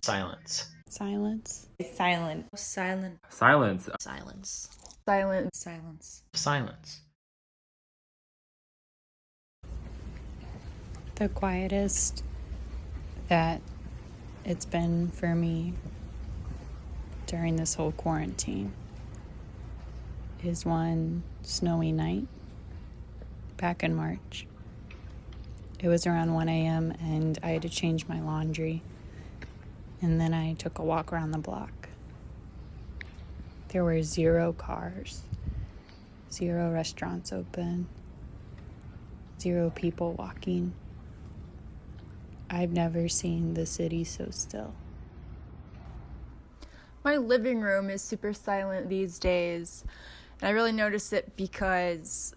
Silence. Silence. Silent. Silent. Silence. Silence. Silent. Silence. Silence. The quietest that it's been for me during this whole quarantine is one snowy night back in March. It was around 1 a.m. and I had to change my laundry, and then I took a walk around the block. There were 0 cars, 0 restaurants open, 0 people walking. I've never seen the city so still. My living room is super silent these days, and I really notice it because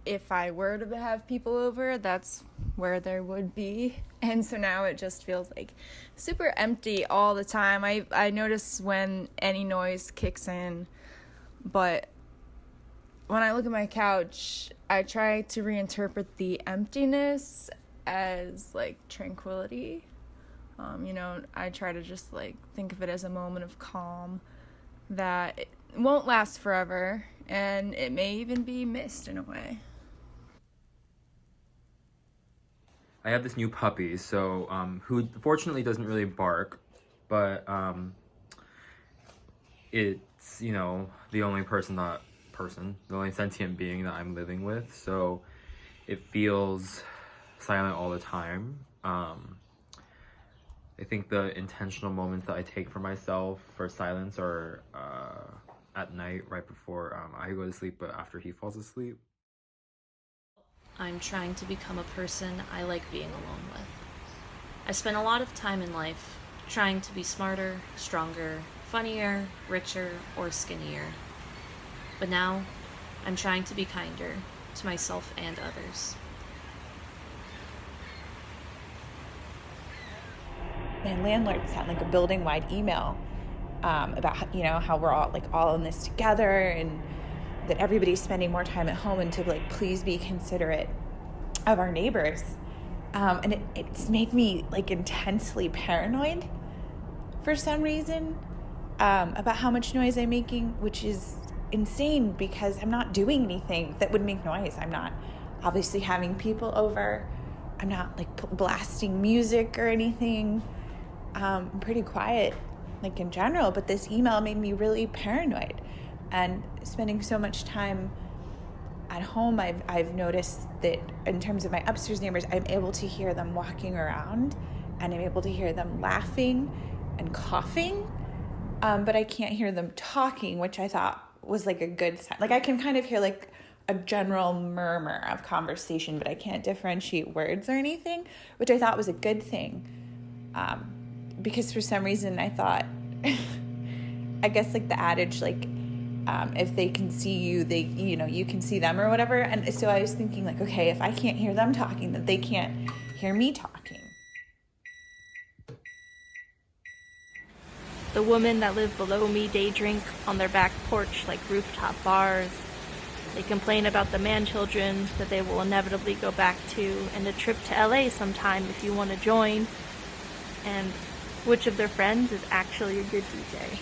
if I were to have people over, that's where there would be. And so now it just feels like super empty all the time. I notice when any noise kicks in, but when I look at my couch, I try to reinterpret the emptiness as like tranquility. I try to just like think of it as a moment of calm that it won't last forever, and it may even be missed in a way. I have this new puppy, so who fortunately doesn't really bark, but it's the only the only sentient being that I'm living with, so it feels silent all the time. I think the intentional moments that I take for myself for silence are at night, right before I go to sleep, but after he falls asleep. I'm trying to become a person I like being alone with. I spent a lot of time in life trying to be smarter, stronger, funnier, richer, or skinnier. But now, I'm trying to be kinder to myself and others. My landlord sent like a building-wide email about how we're all in this together, and that everybody's spending more time at home, and to like please be considerate of our neighbors. And it's made me like intensely paranoid for some reason about how much noise I'm making, which is insane because I'm not doing anything that would make noise. I'm not obviously having people over. I'm not like blasting music or anything. I'm pretty quiet, like in general, but this email made me really paranoid. And spending so much time at home, I've noticed that in terms of my upstairs neighbors, I'm able to hear them walking around, and I'm able to hear them laughing and coughing, but I can't hear them talking, which I thought was like a good sign. Like I can kind of hear like a general murmur of conversation, but I can't differentiate words or anything, which I thought was a good thing. Because for some reason I thought, I guess like the adage, like, if they can see you, you can see them or whatever. And so I was thinking like, okay, if I can't hear them talking, then they can't hear me talking. The women that live below me day drink on their back porch like rooftop bars. They complain about the man-children that they will inevitably go back to, and a trip to LA sometime if you want to join. And which of their friends is actually a good DJ?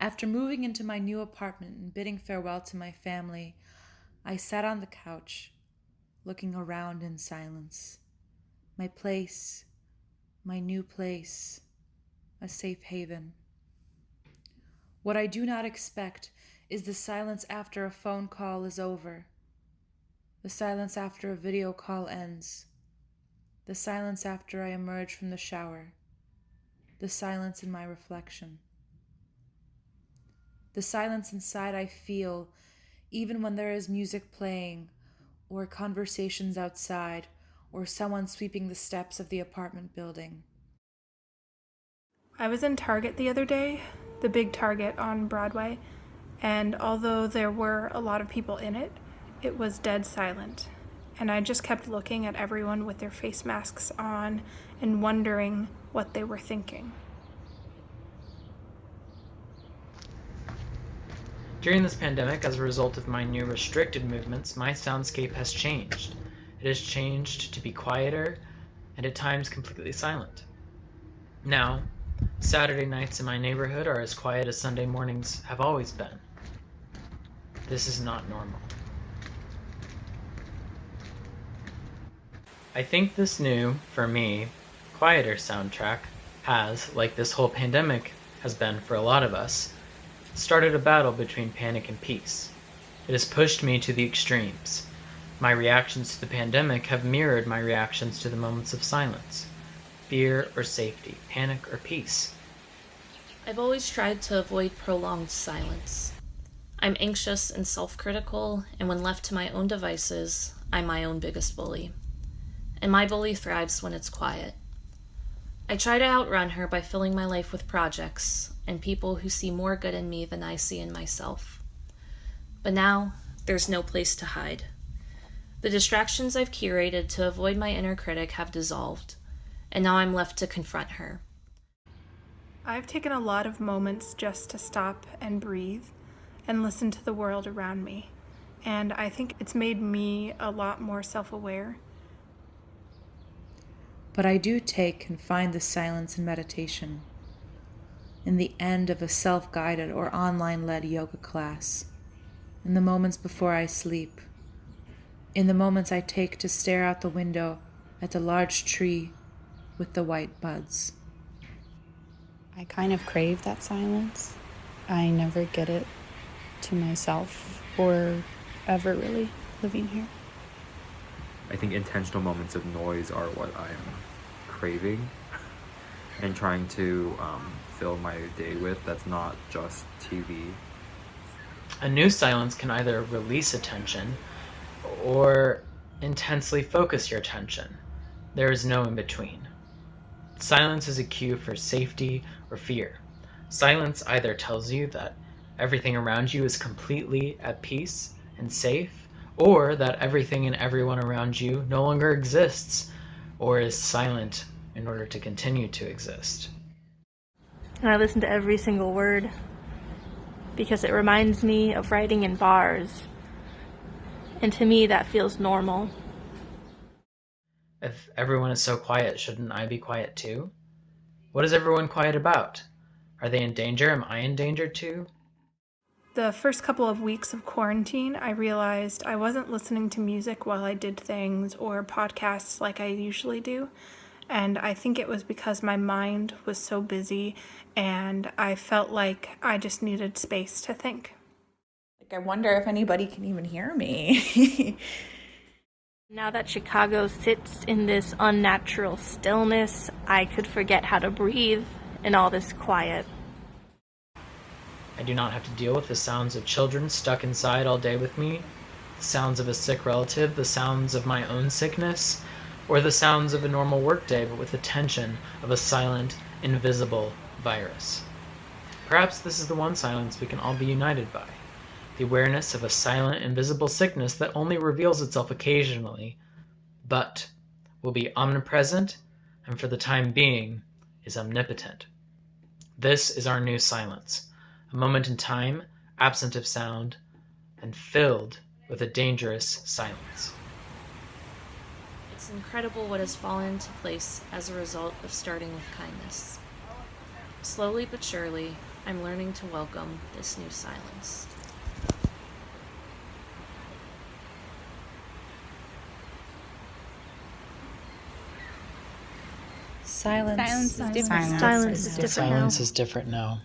After moving into my new apartment and bidding farewell to my family, I sat on the couch, looking around in silence. My place, my new place, a safe haven. What I do not expect is the silence after a phone call is over, the silence after a video call ends, the silence after I emerge from the shower, the silence in my reflection. The silence inside I feel, even when there is music playing, or conversations outside, or someone sweeping the steps of the apartment building. I was in Target the other day, the big Target on Broadway, and although there were a lot of people in it, it was dead silent. And I just kept looking at everyone with their face masks on and wondering what they were thinking. During this pandemic, as a result of my new restricted movements, my soundscape has changed. It has changed to be quieter and at times completely silent. Now, Saturday nights in my neighborhood are as quiet as Sunday mornings have always been. This is not normal. I think this new, for me, quieter soundtrack has, like this whole pandemic has been for a lot of us, started a battle between panic and peace. It has pushed me to the extremes. My reactions to the pandemic have mirrored my reactions to the moments of silence. Fear or safety, panic or peace. I've always tried to avoid prolonged silence. I'm anxious and self-critical, and when left to my own devices, I'm my own biggest bully. And my bully thrives when it's quiet. I try to outrun her by filling my life with projects and people who see more good in me than I see in myself. But now, there's no place to hide. The distractions I've curated to avoid my inner critic have dissolved, and now I'm left to confront her. I've taken a lot of moments just to stop and breathe and listen to the world around me, and I think it's made me a lot more self-aware. But I do take and find the silence in meditation, in the end of a self-guided or online-led yoga class, in the moments before I sleep, in the moments I take to stare out the window at the large tree with the white buds. I kind of crave that silence. I never get it to myself or ever really living here. I think intentional moments of noise are what I'm craving and trying to fill my day with. That's not just TV. A new silence can either release attention or intensely focus your attention. There is no in between. Silence is a cue for safety or fear. Silence either tells you that everything around you is completely at peace and safe, or that everything and everyone around you no longer exists or is silent in order to continue to exist. And I listen to every single word because it reminds me of writing in bars. And to me, that feels normal. If everyone is so quiet, shouldn't I be quiet too? What is everyone quiet about? Are they in danger? Am I in danger too? The first couple of weeks of quarantine, I realized I wasn't listening to music while I did things or podcasts like I usually do. And I think it was because my mind was so busy and I felt like I just needed space to think. I wonder if anybody can even hear me. Now that Chicago sits in this unnatural stillness, I could forget how to breathe in all this quiet. I do not have to deal with the sounds of children stuck inside all day with me, the sounds of a sick relative, the sounds of my own sickness, or the sounds of a normal workday, but with the tension of a silent, invisible virus. Perhaps this is the one silence we can all be united by. The awareness of a silent, invisible sickness that only reveals itself occasionally, but will be omnipresent and for the time being is omnipotent. This is our new silence, a moment in time, absent of sound, and filled with a dangerous silence. It's incredible what has fallen into place as a result of starting with kindness. Slowly but surely, I'm learning to welcome this new silence. Silence is different. Silence is different now. Silence is different now.